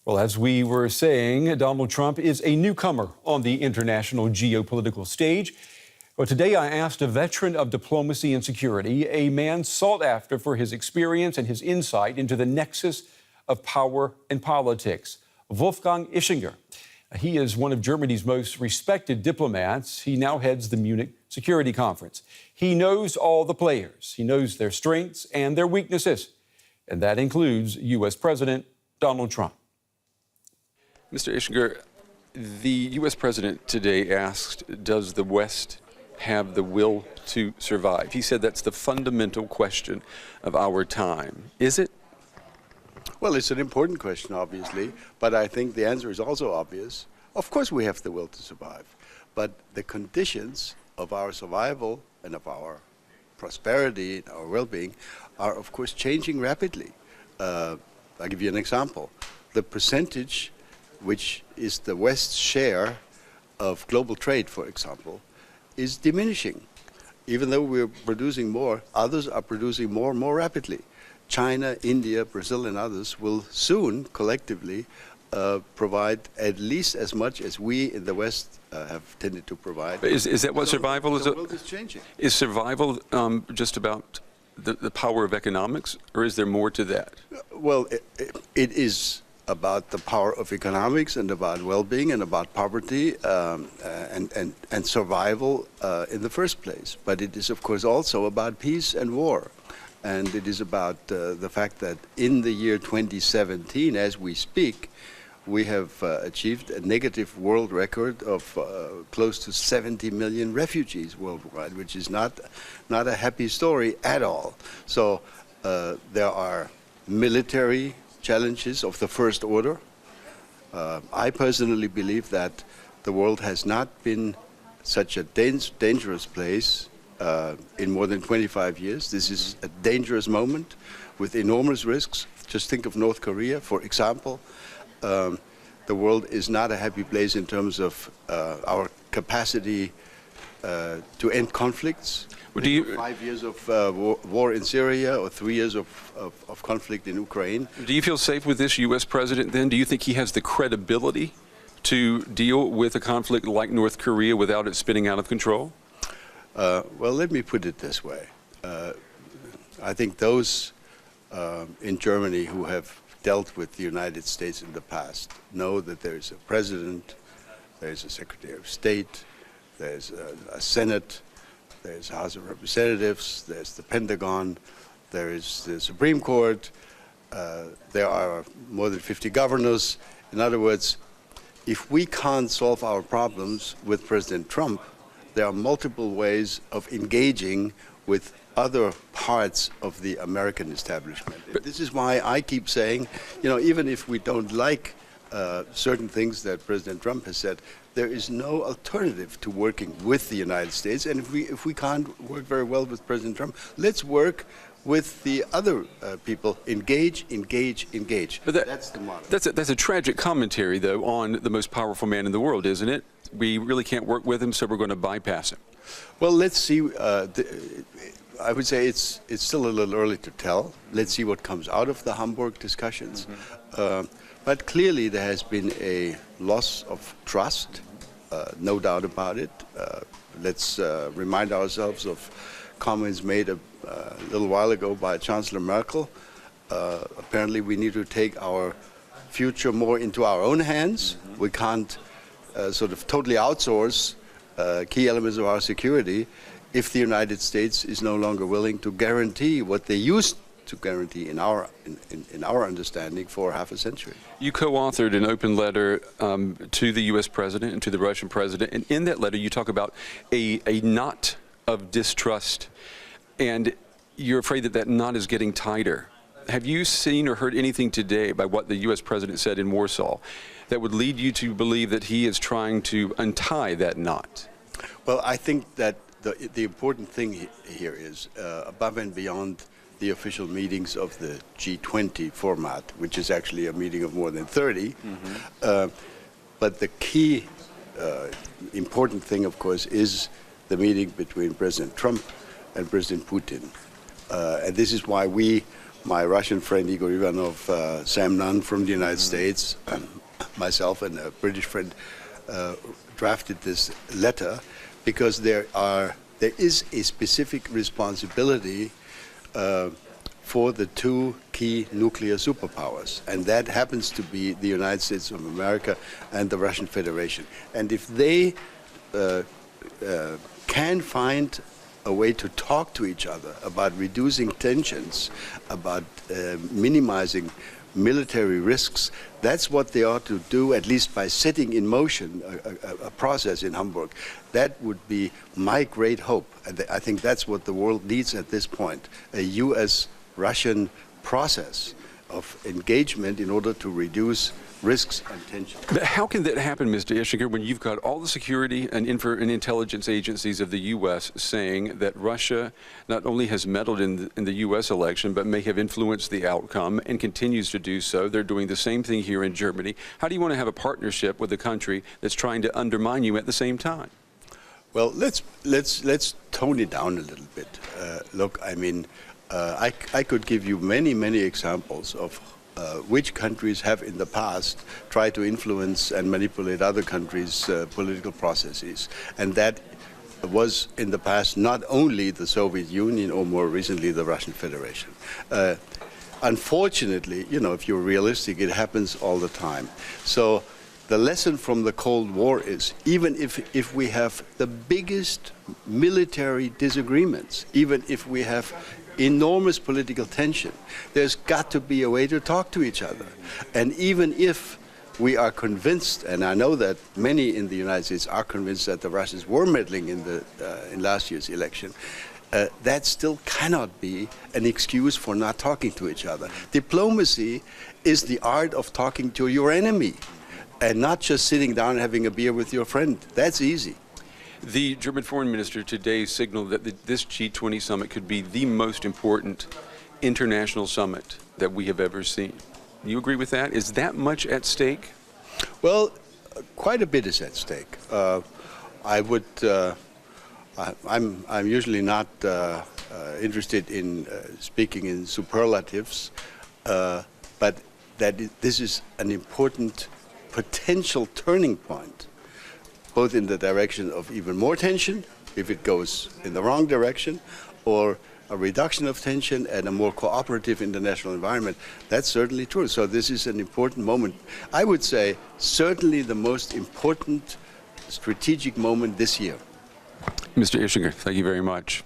Well, as we were saying, Donald Trump is a newcomer on the international geopolitical stage. Well, today I asked a veteran of diplomacy and security, a man sought after for his experience and his insight into the nexus of power and politics, Wolfgang Ischinger. He is one of Germany's most respected diplomats. He now heads the Munich Security Conference. He knows all the players. He knows their strengths and their weaknesses. And that includes U.S. President Donald Trump. Mr. Ischinger, the U.S. President today asked, does the West have the will to survive? He said that's the fundamental question of our time. Is it? Well, it's an important question, obviously, but I think the answer is also obvious. Of course we have the will to survive, but the conditions of our survival and of our prosperity, our well-being, are of course changing rapidly. I'll give you an example. The percentage which is the West's share of global trade, for example, is diminishing. Even though we're producing more, others are producing more and more rapidly. China, India, Brazil, and others will soon collectively provide at least as much as we in the West have tended to provide. Is that what survival is? The world is changing. Is survival just about the power of economics, or is there more to that? Well, it is about the power of economics and about well-being and about poverty and survival in the first place. But it is, of course, also about peace and war. And it is about the fact that in the year 2017, as we speak, we have achieved a negative world record of close to 70 million refugees worldwide, which is not a happy story at all. So there are military challenges of the first order. I personally believe that the world has not been such a dangerous place in more than 25 years. This is a dangerous moment with enormous risks. Just think of North Korea, for example. The world is not a happy place in terms of our capacity to end conflicts. Well, 5 years of war in Syria or 3 years of conflict in Ukraine. Do you feel safe with this U.S. president then? Do you think he has the credibility to deal with a conflict like North Korea without it spinning out of control? Well, let me put it this way. I think those in Germany who have dealt with the United States in the past know that there is a president, there is a Secretary of State, there's a Senate, there's a House of Representatives, there's the Pentagon, there is the Supreme Court, there are more than 50 governors. In other words, if we can't solve our problems with President Trump, there are multiple ways of engaging with other parts of the American establishment. This is why I keep saying, you know, even if we don't like certain things that President Trump has said, there is no alternative to working with the United States. And if we can't work very well with President Trump, let's work with the other people. Engage, engage, engage. But that's the motto. That's a tragic commentary, though, on the most powerful man in the world, isn't it? We really can't work with him, so we're going to bypass him. Well, let's see. I would say it's still a little early to tell. Let's see what comes out of the Hamburg discussions. But clearly there has been a loss of trust, no doubt about it. Let's remind ourselves of comments made a little while ago by Chancellor Merkel. Apparently we need to take our future more into our own hands. We can't sort of totally outsource key elements of our security if the United States is no longer willing to guarantee what they used to guarantee in our understanding for half a century. You co-authored an open letter to the U.S. president and to the Russian president, and in that letter you talk about a knot of distrust, and you're afraid that that knot is getting tighter. Have you seen or heard anything today by what the U.S. president said in Warsaw that would lead you to believe that he is trying to untie that knot? Well, I think that the important thing here is above and beyond the official meetings of the G20 format, which is actually a meeting of more than 30. But the key important thing, of course, is the meeting between President Trump and President Putin. And this is why we my Russian friend Igor Ivanov, Sam Nunn from the United States, myself and a British friend drafted this letter because there is a specific responsibility for the two key nuclear superpowers, and that happens to be the United States of America and the Russian Federation. And if they can find a way to talk to each other about reducing tensions, about minimizing military risks, that's what they ought to do, at least by setting in motion a process in Hamburg. That would be my great hope. I think that's what the world needs at this point, a US-Russian process of engagement in order to reduce risks and tension. But how can that happen, Mr. Ischinger, when you've got all the security and intelligence agencies of the U.S. saying that Russia not only has meddled in the U.S. election, but may have influenced the outcome and continues to do so? They're doing the same thing here in Germany. How do you want to have a partnership with a country that's trying to undermine you at the same time? Well, let's tone it down a little bit. Look, I mean, I could give you many examples of which countries have in the past tried to influence and manipulate other countries' political processes. And that was in the past not only the Soviet Union or more recently the Russian Federation. Unfortunately, you know, if you're realistic, it happens all the time. So the lesson from the Cold War is, even if we have the biggest military disagreements, even if we have enormous political tension, there's got to be a way to talk to each other. And even if we are convinced, and I know that many in the United States are convinced that the Russians were meddling in last year's election, that still cannot be an excuse for not talking to each other. Diplomacy is the art of talking to your enemy and not just sitting down and having a beer with your friend. That's easy. The German foreign minister today signaled that this G20 summit could be the most important international summit that we have ever seen. Do you agree with that? Is that much at stake? Well, quite a bit is at stake. I'm usually not interested in speaking in superlatives, but this is an important potential turning point, both in the direction of even more tension, if it goes in the wrong direction, or a reduction of tension and a more cooperative international environment. That's certainly true. So this is an important moment. I would say certainly the most important strategic moment this year. Mr. Ischinger, thank you very much.